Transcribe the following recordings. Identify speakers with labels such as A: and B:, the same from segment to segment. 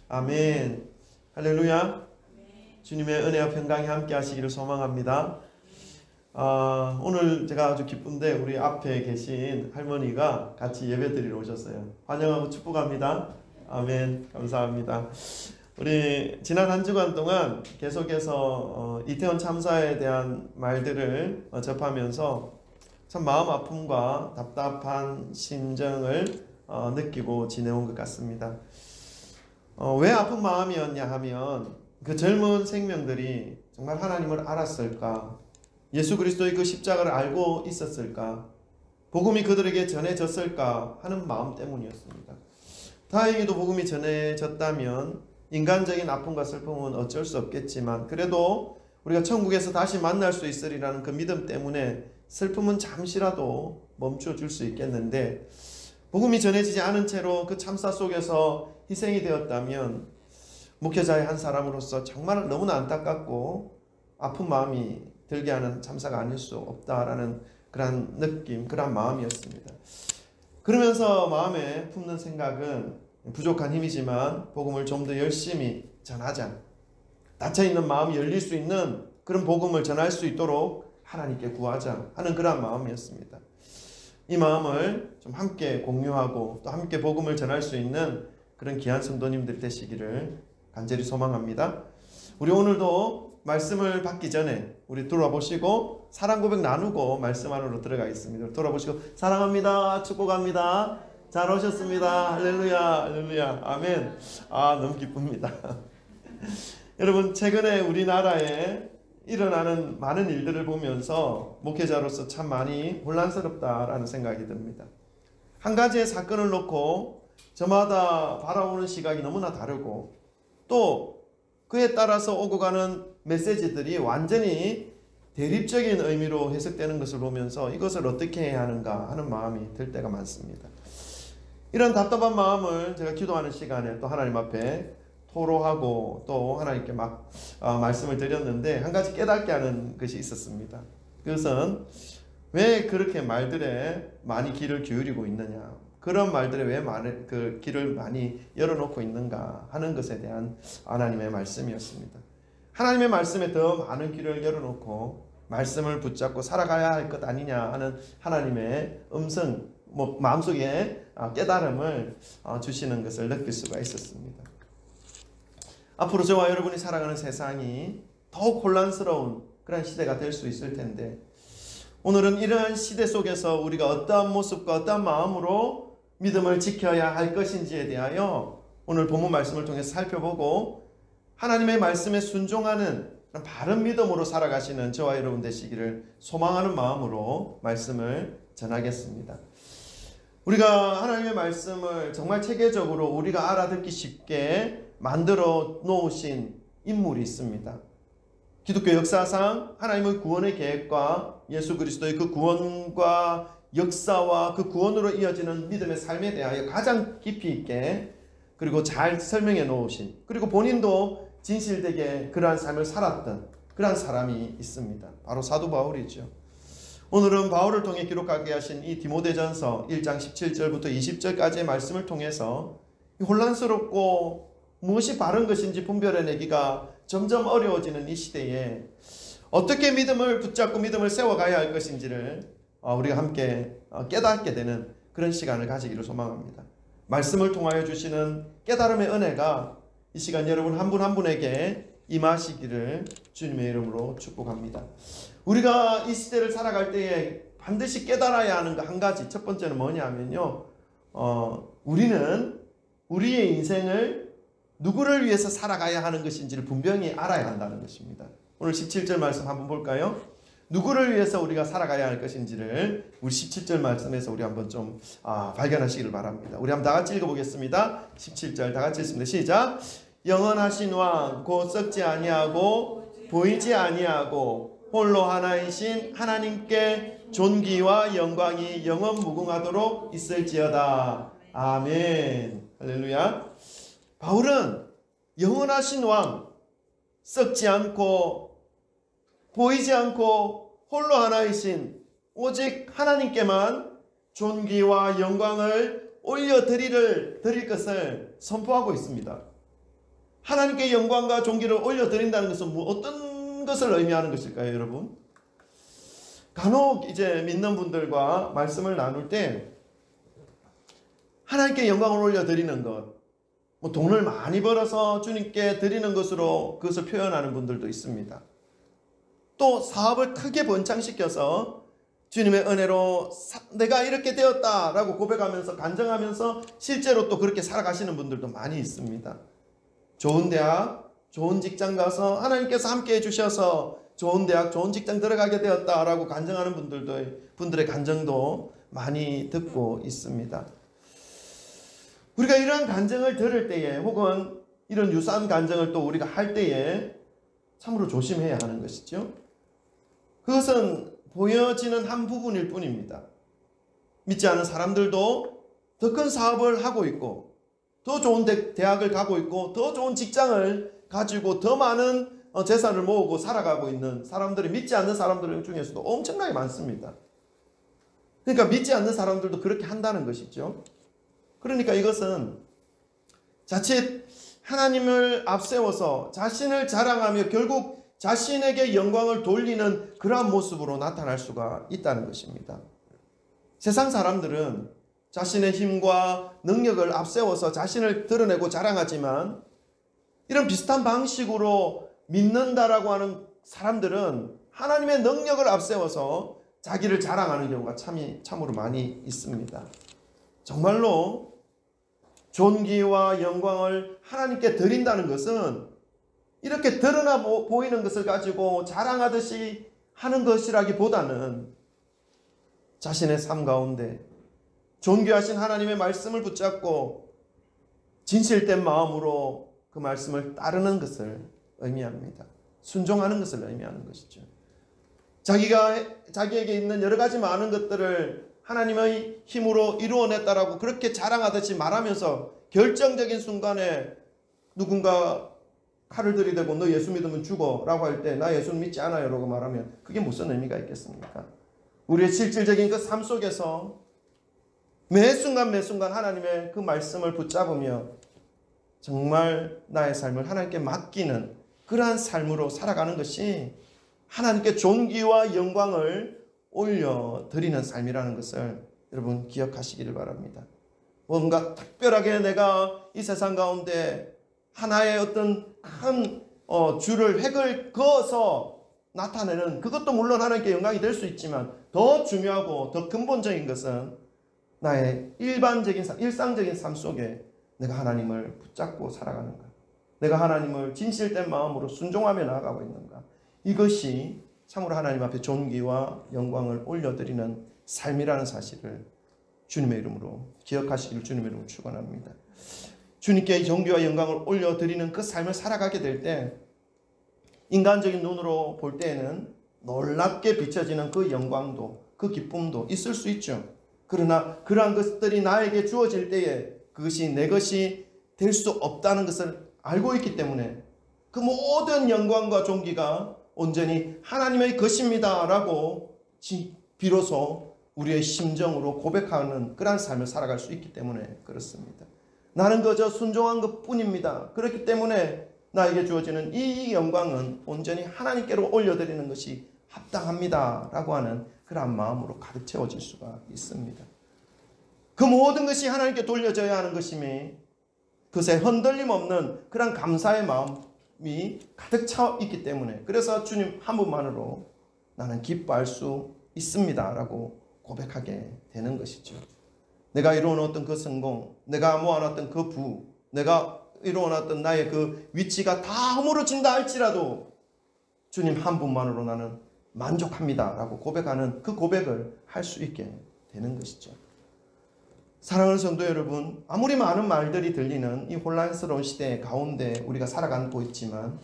A: 아멘. 할렐루야. 주님의 은혜와 평강이 함께 하시기를 소망합니다. 오늘 제가 아주 기쁜데 우리 앞에 계신 할머니가 같이 예배 드리러 오셨어요. 환영하고 축복합니다. 아멘. 감사합니다. 우리 지난 한 주간 동안 계속해서 이태원 참사에 대한 말들을 접하면서 참 마음 아픔과 답답한 심정을 느끼고 지내온 것 같습니다. 왜 아픈 마음이었냐 하면 그 젊은 생명들이 정말 하나님을 알았을까? 예수 그리스도의 그 십자가를 알고 있었을까? 복음이 그들에게 전해졌을까 하는 마음 때문이었습니다. 다행히도 복음이 전해졌다면 인간적인 아픔과 슬픔은 어쩔 수 없겠지만 그래도 우리가 천국에서 다시 만날 수 있으리라는 그 믿음 때문에 슬픔은 잠시라도 멈춰줄 수 있겠는데, 복음이 전해지지 않은 채로 그 참사 속에서 희생이 되었다면 목회자의 한 사람으로서 정말 너무나 안타깝고 아픈 마음이 들게 하는 참사가 아닐 수 없다라는 그런 느낌, 그런 마음이었습니다. 그러면서 마음에 품는 생각은 부족한 힘이지만 복음을 좀 더 열심히 전하자, 닫혀있는 마음이 열릴 수 있는 그런 복음을 전할 수 있도록 하나님께 구하자 하는 그런 마음이었습니다. 이 마음을 좀 함께 공유하고 또 함께 복음을 전할 수 있는 그런 귀한 성도님들 되시기를 간절히 소망합니다. 우리 오늘도 말씀을 받기 전에 우리 돌아보시고 사랑 고백 나누고 말씀 안으로 들어가겠습니다. 돌아보시고 사랑합니다, 축복합니다, 잘 오셨습니다, 할렐루야, 할렐루야, 아멘. 너무 기쁩니다. 여러분, 최근에 우리나라에 일어나는 많은 일들을 보면서 목회자로서 참 많이 혼란스럽다라는 생각이 듭니다. 한 가지의 사건을 놓고 저마다 바라보는 시각이 너무나 다르고 또 그에 따라서 오고 가는 메시지들이 완전히 대립적인 의미로 해석되는 것을 보면서 이것을 어떻게 해야 하는가 하는 마음이 들 때가 많습니다. 이런 답답한 마음을 제가 기도하는 시간에 또 하나님 앞에 토로하고 또 하나님께 막 말씀을 드렸는데 한 가지 깨닫게 하는 것이 있었습니다. 그것은 왜 그렇게 말들에 많이 귀를 기울이고 있느냐, 그런 말들에 왜 그 귀를 많이 열어놓고 있는가 하는 것에 대한 하나님의 말씀이었습니다. 하나님의 말씀에 더 많은 귀를 열어놓고 말씀을 붙잡고 살아가야 할 것 아니냐 하는 하나님의 음성, 마음속에 깨달음을 주시는 것을 느낄 수가 있었습니다. 앞으로 저와 여러분이 살아가는 세상이 더욱 혼란스러운 그런 시대가 될 수 있을 텐데, 오늘은 이러한 시대 속에서 우리가 어떠한 모습과 어떠한 마음으로 믿음을 지켜야 할 것인지에 대하여 오늘 본문 말씀을 통해서 살펴보고 하나님의 말씀에 순종하는 바른 믿음으로 살아가시는 저와 여러분 되시기를 소망하는 마음으로 말씀을 전하겠습니다. 우리가 하나님의 말씀을 정말 체계적으로 우리가 알아듣기 쉽게 만들어 놓으신 인물이 있습니다. 기독교 역사상 하나님의 구원의 계획과 예수 그리스도의 그 구원과 역사와 그 구원으로 이어지는 믿음의 삶에 대하여 가장 깊이 있게 그리고 잘 설명해 놓으신, 그리고 본인도 진실되게 그러한 삶을 살았던 그러한 사람이 있습니다. 바로 사도 바울이죠. 오늘은 바울을 통해 기록하게 하신 이 디모데전서 1장 17절부터 20절까지의 말씀을 통해서 혼란스럽고 무엇이 바른 것인지 분별해내기가 점점 어려워지는 이 시대에 어떻게 믿음을 붙잡고 믿음을 세워가야 할 것인지를 우리가 함께 깨닫게 되는 그런 시간을 가지기를 소망합니다. 말씀을 통하여 주시는 깨달음의 은혜가 이 시간 여러분 한 분 한 분에게 임하시기를 주님의 이름으로 축복합니다. 우리가 이 시대를 살아갈 때에 반드시 깨달아야 하는 거 한 가지, 첫 번째는 뭐냐면요, 우리는 우리의 인생을 누구를 위해서 살아가야 하는 것인지를 분명히 알아야 한다는 것입니다. 오늘 17절 말씀 한번 볼까요? 누구를 위해서 우리가 살아가야 할 것인지를 우리 17절 말씀에서 우리 한번 좀 발견하시기를 바랍니다. 우리 한번 다 같이 읽어보겠습니다. 17절 다 같이 읽습니다. 시작. 영원하신 왕 곧 썩지 아니하고 보이지 아니하고 홀로 하나이신 하나님께 존귀와 영광이 영원 무궁하도록 있을지어다. 아멘. 할렐루야. 바울은 영원하신 왕, 썩지 않고 보이지 않고 홀로 하나이신 오직 하나님께만 존귀와 영광을 올려드릴 것을 선포하고 있습니다. 하나님께 영광과 존귀를 올려드린다는 것은 어떤 것을 의미하는 것일까요, 여러분? 간혹 이제 믿는 분들과 말씀을 나눌 때 하나님께 영광을 올려드리는 것, 뭐 돈을 많이 벌어서 주님께 드리는 것으로 그것을 표현하는 분들도 있습니다. 또 사업을 크게 번창시켜서 주님의 은혜로 내가 이렇게 되었다라고 고백하면서 간증하면서 실제로 또 그렇게 살아가시는 분들도 많이 있습니다. 좋은 대학, 좋은 직장 가서 하나님께서 함께 해주셔서 좋은 대학, 좋은 직장 들어가게 되었다라고 간증하는 분들의 간증도 많이 듣고 있습니다. 우리가 이러한 간증을 들을 때에 혹은 이런 유사한 간증을 또 우리가 할 때에 참으로 조심해야 하는 것이죠. 그것은 보여지는 한 부분일 뿐입니다. 믿지 않은 사람들도 더 큰 사업을 하고 있고 더 좋은 대학을 가고 있고 더 좋은 직장을 가지고 더 많은 재산을 모으고 살아가고 있는 사람들이 믿지 않는 사람들 중에서도 엄청나게 많습니다. 그러니까 믿지 않는 사람들도 그렇게 한다는 것이죠. 그러니까 이것은 자칫 하나님을 앞세워서 자신을 자랑하며 결국 자신에게 영광을 돌리는 그러한 모습으로 나타날 수가 있다는 것입니다. 세상 사람들은 자신의 힘과 능력을 앞세워서 자신을 드러내고 자랑하지만 이런 비슷한 방식으로 믿는다라고 하는 사람들은 하나님의 능력을 앞세워서 자기를 자랑하는 경우가 참으로 많이 있습니다. 정말로 존귀와 영광을 하나님께 드린다는 것은 이렇게 드러나 보이는 것을 가지고 자랑하듯이 하는 것이라기보다는 자신의 삶 가운데 존귀하신 하나님의 말씀을 붙잡고 진실된 마음으로 그 말씀을 따르는 것을 의미합니다. 순종하는 것을 의미하는 것이죠. 자기에게 있는 여러 가지 많은 것들을 하나님의 힘으로 이루어냈다라고 그렇게 자랑하듯이 말하면서 결정적인 순간에 누군가 칼을 들이대고 너 예수 믿으면 죽어 라고 할 때 나 예수 믿지 않아요 라고 말하면 그게 무슨 의미가 있겠습니까? 우리의 실질적인 그 삶 속에서 매 순간 하나님의 그 말씀을 붙잡으며 정말 나의 삶을 하나님께 맡기는 그러한 삶으로 살아가는 것이 하나님께 존귀와 영광을 올려드리는 삶이라는 것을 여러분 기억하시기를 바랍니다. 뭔가 특별하게 내가 이 세상 가운데 하나의 어떤 큰 획을 그어서 나타내는 그것도 물론 하나님께 영광이 될 수 있지만 더 중요하고 더 근본적인 것은 나의 일반적인 일상적인 삶 속에 내가 하나님을 붙잡고 살아가는가, 내가 하나님을 진실된 마음으로 순종하며 나아가고 있는가, 이것이 참으로 하나님 앞에 존귀와 영광을 올려드리는 삶이라는 사실을 주님의 이름으로 기억하시기를 주님의 이름으로 축원합니다. 주님께 존귀와 영광을 올려드리는 그 삶을 살아가게 될 때 인간적인 눈으로 볼 때에는 놀랍게 비춰지는 그 영광도 그 기쁨도 있을 수 있죠. 그러나 그러한 것들이 나에게 주어질 때에 그것이 내 것이 될 수 없다는 것을 알고 있기 때문에 그 모든 영광과 존귀가 온전히 하나님의 것입니다 라고 비로소 우리의 심정으로 고백하는 그러한 삶을 살아갈 수 있기 때문에 그렇습니다. 나는 그저 순종한 것뿐입니다. 그렇기 때문에 나에게 주어지는 이 영광은 온전히 하나님께로 올려드리는 것이 합당합니다 라고 하는 그러한 마음으로 가득 채워질 수가 있습니다. 그 모든 것이 하나님께 돌려져야 하는 것임이 그것에 흔들림 없는 그런 감사의 마음이 가득 차 있기 때문에 그래서 주님 한 분만으로 나는 기뻐할 수 있습니다 라고 고백하게 되는 것이죠. 내가 이루어놓았던 그 성공, 내가 모아놨던 그 부, 내가 이루어놨던 나의 그 위치가 다 허물어진다 할지라도 주님 한 분만으로 나는 만족합니다 라고 고백하는 그 고백을 할 수 있게 되는 것이죠. 사랑하는 성도 여러분, 아무리 많은 말들이 들리는 이 혼란스러운 시대 가운데 우리가 살아가고 있지만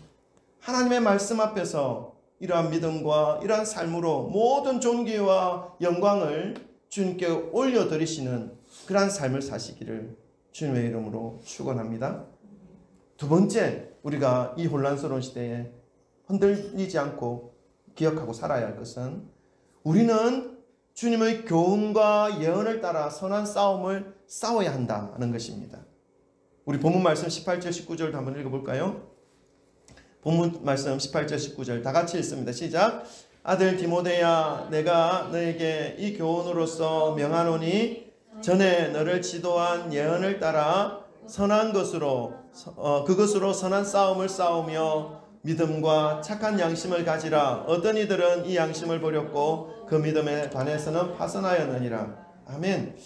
A: 하나님의 말씀 앞에서 이러한 믿음과 이러한 삶으로 모든 존귀와 영광을 주님께 올려드리시는 그러한 삶을 사시기를 주님의 이름으로 축원합니다. 두 번째, 우리가 이 혼란스러운 시대에 흔들리지 않고 기억하고 살아야 할 것은 우리는 주님의 교훈과 예언을 따라 선한 싸움을 싸워야 한다는 것입니다. 우리 본문 말씀 18절 19절도 한번 읽어볼까요? 본문 말씀 18절 19절 다 같이 읽습니다. 시작. 아들 디모데야, 내가 너에게 이 교훈으로서 명하노니 전에 너를 지도한 예언을 따라 선한 것으로 그것으로 선한 싸움을 싸우며 믿음과 착한 양심을 가지라. 어떤 이들은 이 양심을 버렸고 그 믿음에 반해서는 파선하였느니라. 아멘.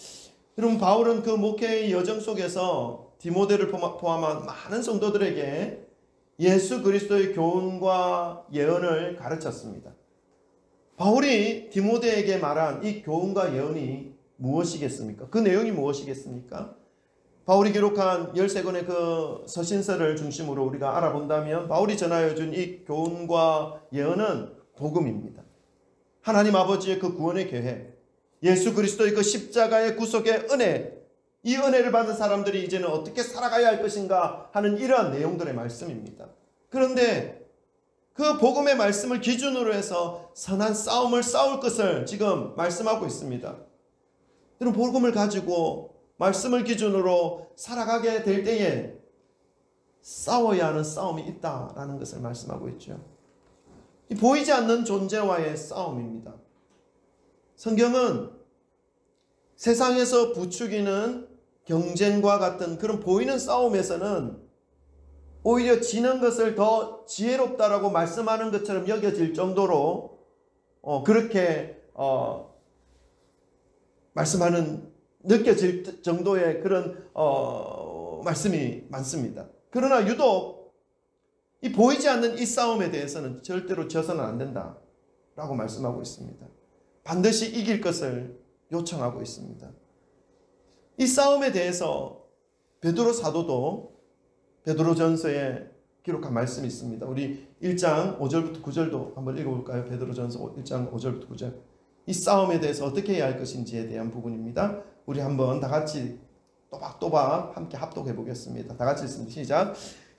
A: 여러분, 바울은 그 목회의 여정 속에서 디모데를 포함한 많은 성도들에게 예수 그리스도의 교훈과 예언을 가르쳤습니다. 바울이 디모데에게 말한 이 교훈과 예언이 무엇이겠습니까? 그 내용이 무엇이겠습니까? 바울이 기록한 13권의 그 서신서를 중심으로 우리가 알아본다면 바울이 전하여 준 이 교훈과 예언은 복음입니다. 하나님 아버지의 그 구원의 계획, 예수 그리스도의 그 십자가의 구속의 은혜, 이 은혜를 받은 사람들이 이제는 어떻게 살아가야 할 것인가 하는 이러한 내용들의 말씀입니다. 그런데 그 복음의 말씀을 기준으로 해서 선한 싸움을 싸울 것을 지금 말씀하고 있습니다. 여러분, 복음을 가지고 말씀을 기준으로 살아가게 될 때에 싸워야 하는 싸움이 있다라는 것을 말씀하고 있죠. 이 보이지 않는 존재와의 싸움입니다. 성경은 세상에서 부추기는 경쟁과 같은 그런 보이는 싸움에서는 오히려 지는 것을 더 지혜롭다라고 말씀하는 것처럼 여겨질 정도로 그렇게 말씀하는 느껴질 정도의 그런 말씀이 많습니다. 그러나 유독 이 보이지 않는 이 싸움에 대해서는 절대로 져서는 안 된다라고 말씀하고 있습니다. 반드시 이길 것을 요청하고 있습니다. 이 싸움에 대해서 베드로 사도도 베드로전서에 기록한 말씀이 있습니다. 우리 1장 5절부터 9절도 한번 읽어볼까요? 베드로전서 1장 5절부터 9절. 이 싸움에 대해서 어떻게 해야 할 것인지에 대한 부분입니다. 우리 한번 다 같이 또박또박 함께 합독해 보겠습니다. 다 같이 읽습니다. 시작.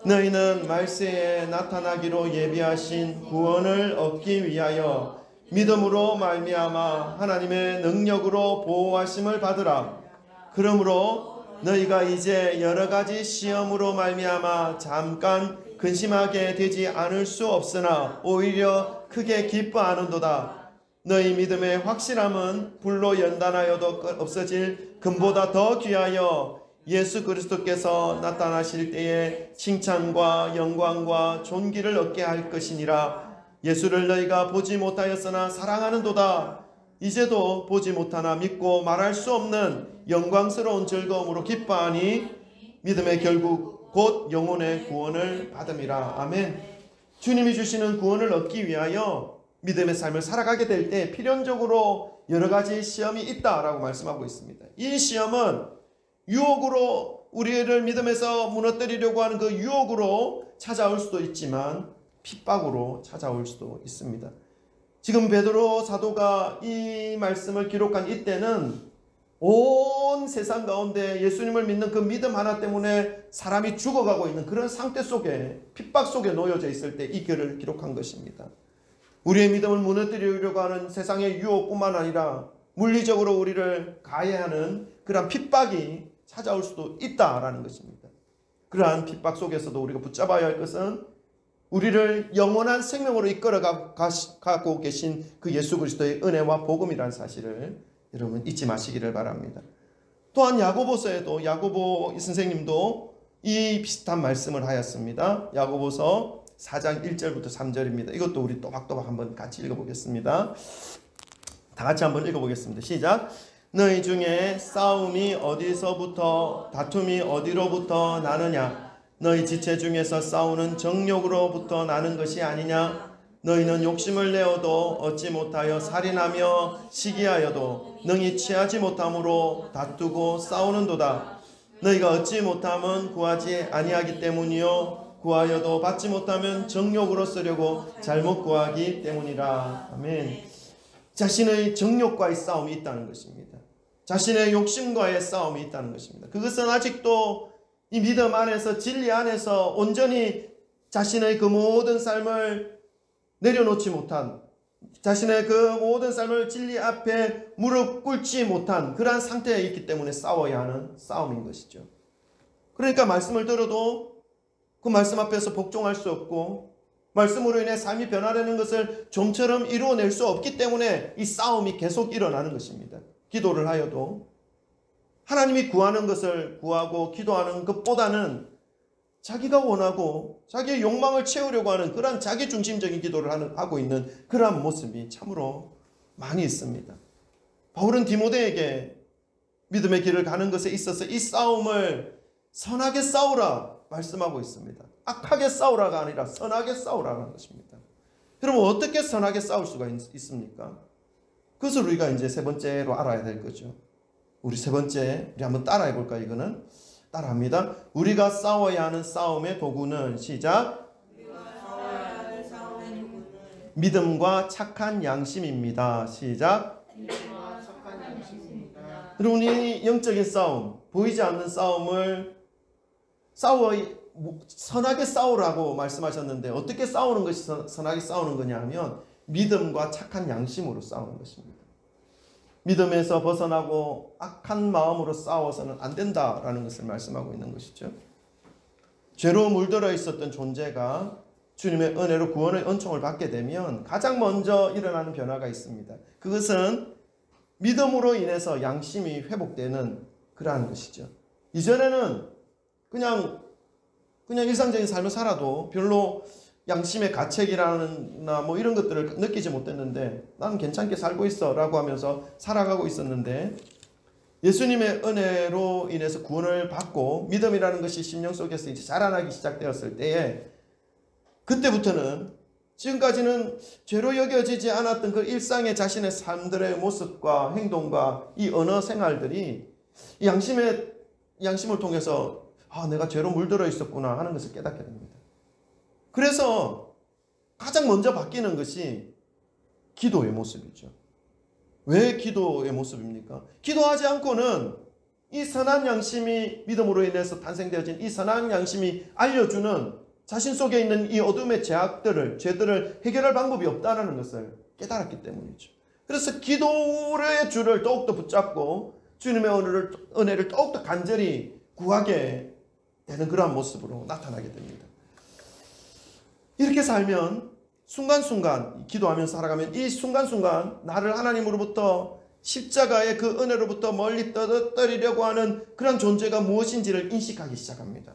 A: 너희는 말세에 나타나기로 예비하신 구원을 얻기 위하여 믿음으로 말미암아 하나님의 능력으로 보호하심을 받으라. 그러므로 너희가 이제 여러 가지 시험으로 말미암아 잠깐 근심하게 되지 않을 수 없으나 오히려 크게 기뻐하는도다. 너희 믿음의 확실함은 불로 연단하여도 없어질 금보다 더 귀하여 예수 그리스도께서 나타나실 때에 칭찬과 영광과 존귀를 얻게 할 것이니라. 예수를 너희가 보지 못하였으나 사랑하는도다. 이제도 보지 못하나 믿고 말할 수 없는 영광스러운 즐거움으로 기뻐하니 믿음의 결국 곧 영혼의 구원을 받음이라. 아멘. 주님이 주시는 구원을 얻기 위하여 믿음의 삶을 살아가게 될 때 필연적으로 여러 가지 시험이 있다라고 말씀하고 있습니다. 이 시험은 유혹으로 우리를 믿음에서 무너뜨리려고 하는 그 유혹으로 찾아올 수도 있지만 핍박으로 찾아올 수도 있습니다. 지금 베드로 사도가 이 말씀을 기록한 이때는 온 세상 가운데 예수님을 믿는 그 믿음 하나 때문에 사람이 죽어가고 있는 그런 상태 속에 핍박 속에 놓여져 있을 때 이 글을 기록한 것입니다. 우리의 믿음을 무너뜨리려고 하는 세상의 유혹뿐만 아니라 물리적으로 우리를 가해하는 그러한 핍박이 찾아올 수도 있다라는 것입니다. 그러한 핍박 속에서도 우리가 붙잡아야 할 것은 우리를 영원한 생명으로 이끌어가고 계신 그 예수 그리스도의 은혜와 복음이라는 사실을 여러분 잊지 마시기를 바랍니다. 또한 야고보서에도 야고보 선생님도 이 비슷한 말씀을 하였습니다. 야고보서 4장 1절부터 3절입니다. 이것도 우리 또박또박 한번 같이 읽어보겠습니다. 다 같이 한번 읽어보겠습니다. 시작. 너희 중에 싸움이 어디서부터 다툼이 어디로부터 나느냐? 너희 지체 중에서 싸우는 정욕으로부터 나는 것이 아니냐? 너희는 욕심을 내어도 얻지 못하여 살인하며 시기하여도 능히 취하지 못함으로 다투고 싸우는도다. 너희가 얻지 못함은 구하지 아니하기 때문이요 구하여도 받지 못하면 정욕으로 쓰려고 잘못 구하기 때문이라. 아멘. 자신의 정욕과의 싸움이 있다는 것입니다. 자신의 욕심과의 싸움이 있다는 것입니다. 그것은 아직도 이 믿음 안에서 진리 안에서 온전히 자신의 그 모든 삶을 내려놓지 못한, 자신의 그 모든 삶을 진리 앞에 무릎 꿇지 못한 그러한 상태에 있기 때문에 싸워야 하는 싸움인 것이죠. 그러니까 말씀을 들어도 그 말씀 앞에서 복종할 수 없고 말씀으로 인해 삶이 변화되는 것을 좀처럼 이루어낼 수 없기 때문에 이 싸움이 계속 일어나는 것입니다. 기도를 하여도 하나님이 구하는 것을 구하고 기도하는 것보다는 자기가 원하고 자기의 욕망을 채우려고 하는 그러한 자기중심적인 기도를 하고 있는 그러한 모습이 참으로 많이 있습니다. 바울은 디모데에게 믿음의 길을 가는 것에 있어서 이 싸움을 선하게 싸우라 말씀하고 있습니다. 악하게 싸우라가 아니라 선하게 싸우라는 것입니다. 여러분, 어떻게 선하게 싸울 수가 있습니까? 그것을 우리가 이제 세 번째로 알아야 될 거죠. 우리 세 번째, 우리 한번 따라해 볼까요? 이거는 따라합니다. 우리가 싸워야 하는 싸움의 도구는 시작. 믿음과 착한 양심입니다. 시작. 믿음과 착한 양심입니다. 여러분, 이 영적인 싸움, 보이지 않는 싸움을 선하게 싸우라고 말씀하셨는데 어떻게 싸우는 것이 선하게 싸우는 거냐 하면 믿음과 착한 양심으로 싸우는 것입니다. 믿음에서 벗어나고 악한 마음으로 싸워서는 안 된다라는 것을 말씀하고 있는 것이죠. 죄로 물들어 있었던 존재가 주님의 은혜로 구원의 은총을 받게 되면 가장 먼저 일어나는 변화가 있습니다. 그것은 믿음으로 인해서 양심이 회복되는 그러한 것이죠. 이전에는 그냥 일상적인 삶을 살아도 별로 양심의 가책이라나 뭐 이런 것들을 느끼지 못했는데 나는 괜찮게 살고 있어 라고 하면서 살아가고 있었는데 예수님의 은혜로 인해서 구원을 받고 믿음이라는 것이 심령 속에서 이제 자라나기 시작되었을 때에 그때부터는 지금까지는 죄로 여겨지지 않았던 그 일상의 자신의 삶들의 모습과 행동과 이 언어 생활들이 이 양심을 통해서 내가 죄로 물들어 있었구나 하는 것을 깨닫게 됩니다. 그래서 가장 먼저 바뀌는 것이 기도의 모습이죠. 왜 기도의 모습입니까? 기도하지 않고는 이 선한 양심이 믿음으로 인해서 탄생되어진 이 선한 양심이 알려주는 자신 속에 있는 이 어둠의 죄들을 해결할 방법이 없다는 것을 깨달았기 때문이죠. 그래서 기도의 줄을 더욱더 붙잡고 주님의 은혜를 더욱더 간절히 구하게 되는 그러한 모습으로 나타나게 됩니다. 이렇게 살면 순간순간 기도하면서 살아가면 이 순간순간 나를 하나님으로부터 십자가의 그 은혜로부터 멀리 떨어뜨리려고 하는 그런 존재가 무엇인지를 인식하기 시작합니다.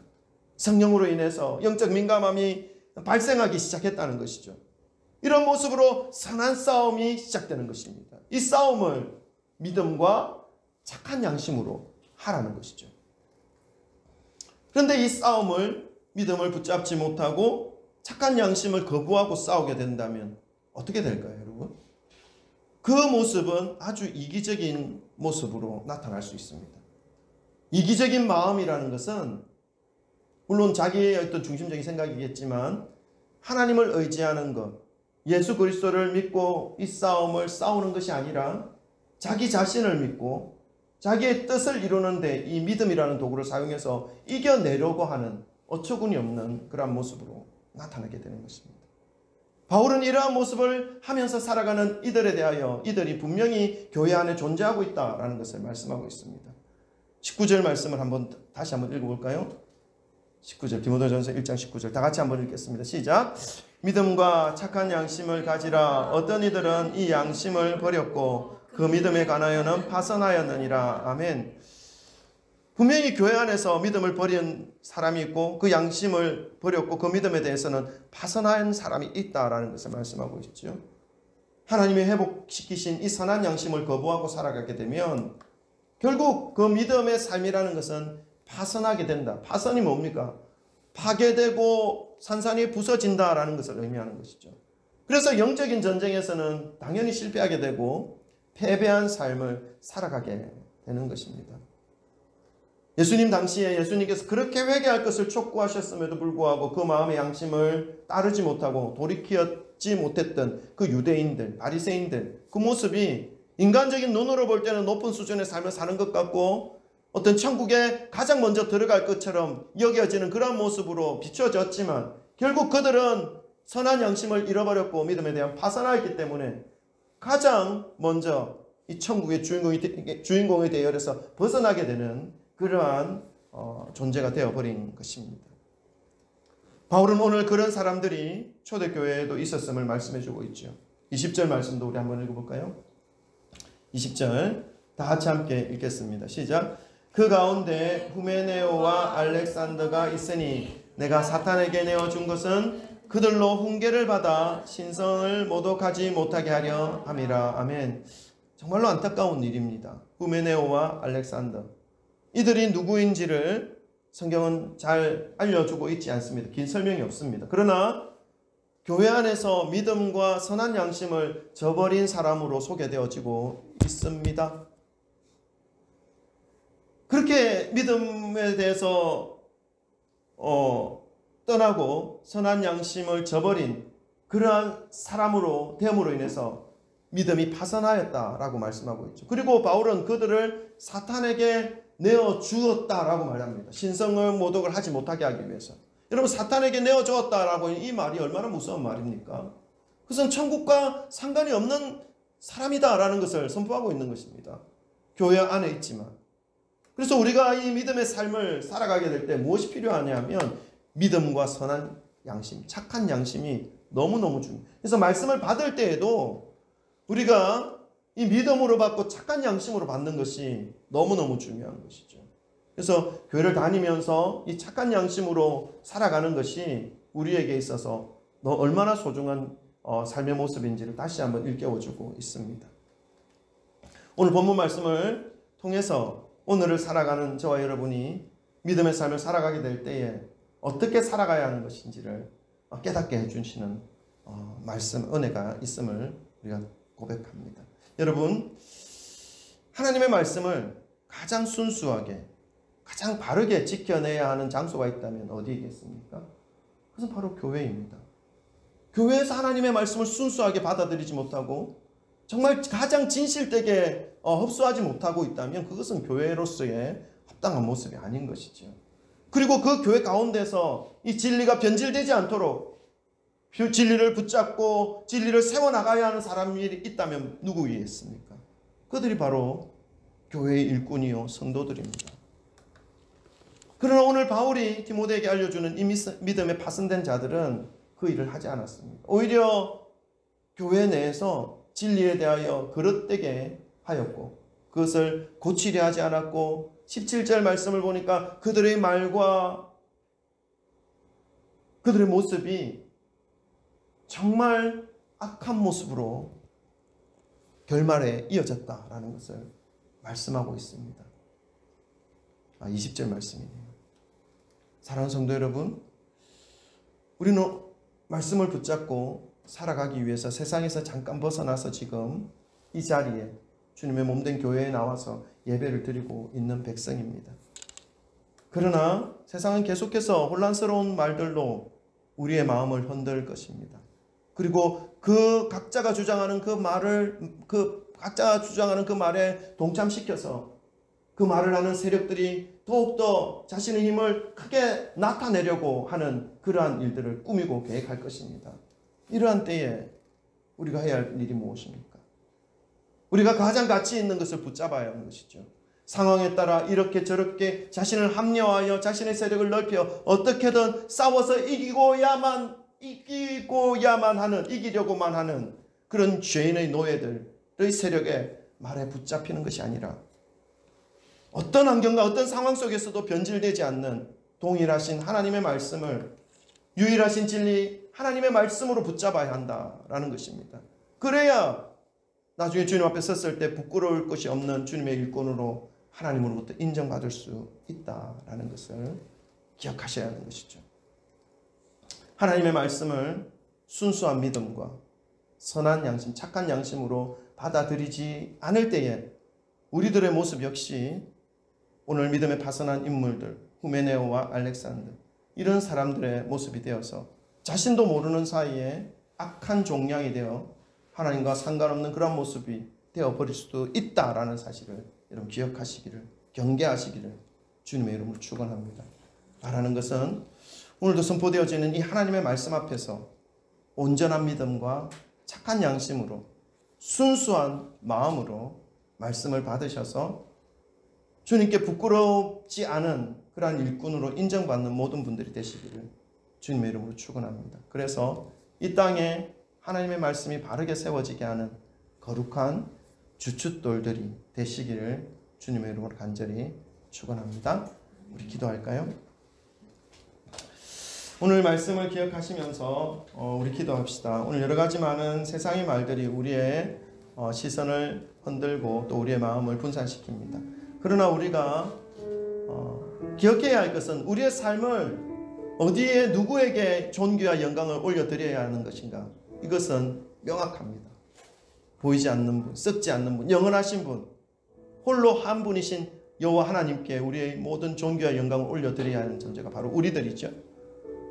A: 성령으로 인해서 영적 민감함이 발생하기 시작했다는 것이죠. 이런 모습으로 선한 싸움이 시작되는 것입니다. 이 싸움을 믿음과 착한 양심으로 하라는 것이죠. 그런데 이 싸움을 믿음을 붙잡지 못하고 착한 양심을 거부하고 싸우게 된다면 어떻게 될까요, 여러분? 그 모습은 아주 이기적인 모습으로 나타날 수 있습니다. 이기적인 마음이라는 것은 물론 자기의 어떤 중심적인 생각이겠지만 하나님을 의지하는 것, 예수 그리스도를 믿고 이 싸움을 싸우는 것이 아니라 자기 자신을 믿고 자기의 뜻을 이루는데 이 믿음이라는 도구를 사용해서 이겨내려고 하는 어처구니 없는 그런 모습으로 나타나게 되는 것입니다. 바울은 이러한 모습을 하면서 살아가는 이들에 대하여 이들이 분명히 교회 안에 존재하고 있다라는 것을 말씀하고 있습니다. 19절 말씀을 다시 한번 읽어볼까요? 19절 디모데전서 1장 19절 다 같이 한번 읽겠습니다. 시작. 믿음과 착한 양심을 가지라. 어떤 이들은 이 양심을 버렸고 그 믿음에 관하여는 파선하였느니라. 아멘. 분명히 교회 안에서 믿음을 버린 사람이 있고 그 양심을 버렸고 그 믿음에 대해서는 파선한 사람이 있다라는 것을 말씀하고 있죠. 하나님이 회복시키신 이 선한 양심을 거부하고 살아가게 되면 결국 그 믿음의 삶이라는 것은 파선하게 된다. 파선이 뭡니까? 파괴되고 산산이 부서진다라는 것을 의미하는 것이죠. 그래서 영적인 전쟁에서는 당연히 실패하게 되고 패배한 삶을 살아가게 되는 것입니다. 예수님 당시에 예수님께서 그렇게 회개할 것을 촉구하셨음에도 불구하고 그 마음의 양심을 따르지 못하고 돌이키지 못했던 그 유대인들, 바리새인들, 그 모습이 인간적인 눈으로 볼 때는 높은 수준의 삶을 사는 것 같고 어떤 천국에 가장 먼저 들어갈 것처럼 여겨지는 그런 모습으로 비춰졌지만 결국 그들은 선한 양심을 잃어버렸고 믿음에 대한 파선하였기 때문에 가장 먼저 이 천국의 주인공의 대열에서 벗어나게 되는 그러한 존재가 되어버린 것입니다. 바울은 오늘 그런 사람들이 초대교회에도 있었음을 말씀해주고 있죠. 20절 말씀도 우리 한번 읽어볼까요? 20절 다 같이 함께 읽겠습니다. 시작. 그 가운데 후메네오와 알렉산더가 있으니 내가 사탄에게 내어준 것은 그들로 훈계를 받아 신성을 모독하지 못하게 하려 함이라. 아멘. 정말로 안타까운 일입니다. 후메네오와 알렉산더, 이들이 누구인지를 성경은 잘 알려주고 있지 않습니다. 긴 설명이 없습니다. 그러나 교회 안에서 믿음과 선한 양심을 저버린 사람으로 소개되어지고 있습니다. 그렇게 믿음에 대해서 떠나고 선한 양심을 저버린 그러한 사람으로 됨으로 인해서 믿음이 파산하였다라고 말씀하고 있죠. 그리고 바울은 그들을 사탄에게 내어주었다라고 말합니다. 신성을 모독을 하지 못하게 하기 위해서. 여러분, 사탄에게 내어주었다라고 이 말이 얼마나 무서운 말입니까? 그것은 천국과 상관이 없는 사람이다라는 것을 선포하고 있는 것입니다. 교회 안에 있지만. 그래서 우리가 이 믿음의 삶을 살아가게 될 때 무엇이 필요하냐면 믿음과 선한 양심, 착한 양심이 너무너무 중요해요. 그래서 말씀을 받을 때에도 우리가 이 믿음으로 받고 착한 양심으로 받는 것이 너무너무 중요한 것이죠. 그래서 교회를 다니면서 이 착한 양심으로 살아가는 것이 우리에게 있어서 얼마나 소중한 삶의 모습인지를 다시 한번 일깨워주고 있습니다. 오늘 본문 말씀을 통해서 오늘을 살아가는 저와 여러분이 믿음의 삶을 살아가게 될 때에 어떻게 살아가야 하는 것인지를 깨닫게 해주시는 말씀, 은혜가 있음을 우리가 고백합니다. 여러분, 하나님의 말씀을 가장 순수하게, 가장 바르게 지켜내야 하는 장소가 있다면 어디겠습니까? 그것은 바로 교회입니다. 교회에서 하나님의 말씀을 순수하게 받아들이지 못하고 정말 가장 진실되게 흡수하지 못하고 있다면 그것은 교회로서의 합당한 모습이 아닌 것이죠. 그리고 그 교회 가운데서 이 진리가 변질되지 않도록 진리를 붙잡고 진리를 세워나가야 하는 사람이 있다면 누구이겠습니까? 그들이 바로 교회의 일꾼이요 성도들입니다. 그러나 오늘 바울이 디모데에게 알려주는 이 믿음에 파손된 자들은 그 일을 하지 않았습니다. 오히려 교회 내에서 진리에 대하여 그릇되게 하였고 그것을 고치려 하지 않았고 17절 말씀을 보니까 그들의 말과 그들의 모습이 정말 악한 모습으로 결말에 이어졌다라는 것을 말씀하고 있습니다. 20절 말씀이네요. 사랑하는 성도 여러분, 우리는 말씀을 붙잡고 살아가기 위해서 세상에서 잠깐 벗어나서 지금 이 자리에 주님의 몸된 교회에 나와서 예배를 드리고 있는 백성입니다. 그러나 세상은 계속해서 혼란스러운 말들로 우리의 마음을 흔들 것입니다. 그리고 그 각자가 주장하는 그 말에 동참시켜서 그 말을 하는 세력들이 더욱더 자신의 힘을 크게 나타내려고 하는 그러한 일들을 꾸미고 계획할 것입니다. 이러한 때에 우리가 해야 할 일이 무엇입니까? 우리가 가장 가치 있는 것을 붙잡아야 하는 것이죠. 상황에 따라 이렇게 저렇게 자신을 합리화하여 자신의 세력을 넓혀 어떻게든 싸워서 이기려고만 하는 그런 죄인의 노예들의 세력에 말에 붙잡히는 것이 아니라 어떤 환경과 어떤 상황 속에서도 변질되지 않는 동일하신 하나님의 말씀을 유일하신 진리 하나님의 말씀으로 붙잡아야 한다라는 것입니다. 그래야 나중에 주님 앞에 섰을 때 부끄러울 것이 없는 주님의 일꾼으로 하나님으로부터 인정받을 수 있다라는 것을 기억하셔야 하는 것이죠. 하나님의 말씀을 순수한 믿음과 선한 양심, 착한 양심으로 받아들이지 않을 때에 우리들의 모습 역시 오늘 믿음에 파선한 인물들, 후메네오와 알렉산더, 이런 사람들의 모습이 되어서 자신도 모르는 사이에 악한 종량이 되어 하나님과 상관없는 그런 모습이 되어버릴 수도 있다라는 사실을 여러분 기억하시기를, 경계하시기를 주님의 이름으로 축원합니다. 말하는 것은 오늘도 선포되어지는 이 하나님의 말씀 앞에서 온전한 믿음과 착한 양심으로 순수한 마음으로 말씀을 받으셔서 주님께 부끄럽지 않은 그러한 일꾼으로 인정받는 모든 분들이 되시기를 주님의 이름으로 축원합니다. 그래서 이 땅에 하나님의 말씀이 바르게 세워지게 하는 거룩한 주춧돌들이 되시기를 주님의 이름으로 간절히 축원합니다. 우리 기도할까요? 오늘 말씀을 기억하시면서 우리 기도합시다. 오늘 여러 가지 많은 세상의 말들이 우리의 시선을 흔들고 또 우리의 마음을 분산시킵니다. 그러나 우리가 기억해야 할 것은 우리의 삶을 어디에 누구에게 존귀와 영광을 올려드려야 하는 것인가? 이것은 명확합니다. 보이지 않는 분, 썩지 않는 분, 영원하신 분, 홀로 한 분이신 여호와 하나님께 우리의 모든 존귀와 영광을 올려드려야 하는 존재가 바로 우리들이죠.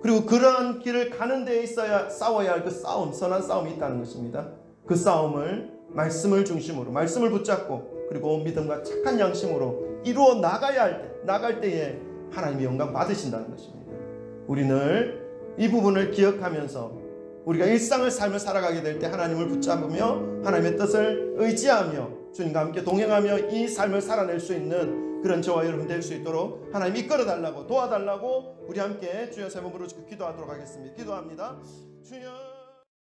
A: 그리고 그러한 길을 가는 데에 있어야 싸워야 할 그 싸움, 선한 싸움이 있다는 것입니다. 그 싸움을 말씀을 중심으로, 말씀을 붙잡고 그리고 믿음과 착한 양심으로 이루어 나갈 때에 하나님의 영광 받으신다는 것입니다. 우리는 이 부분을 기억하면서 우리가 일상을 삶을 살아가게 될 때 하나님을 붙잡으며 하나님의 뜻을 의지하며 주님과 함께 동행하며 이 삶을 살아낼 수 있는 그런 저와 여러분 될 수 있도록 하나님 이끌어달라고 도와달라고 우리 함께 주여 세 번으로 기도하도록 하겠습니다. 기도합니다. 주여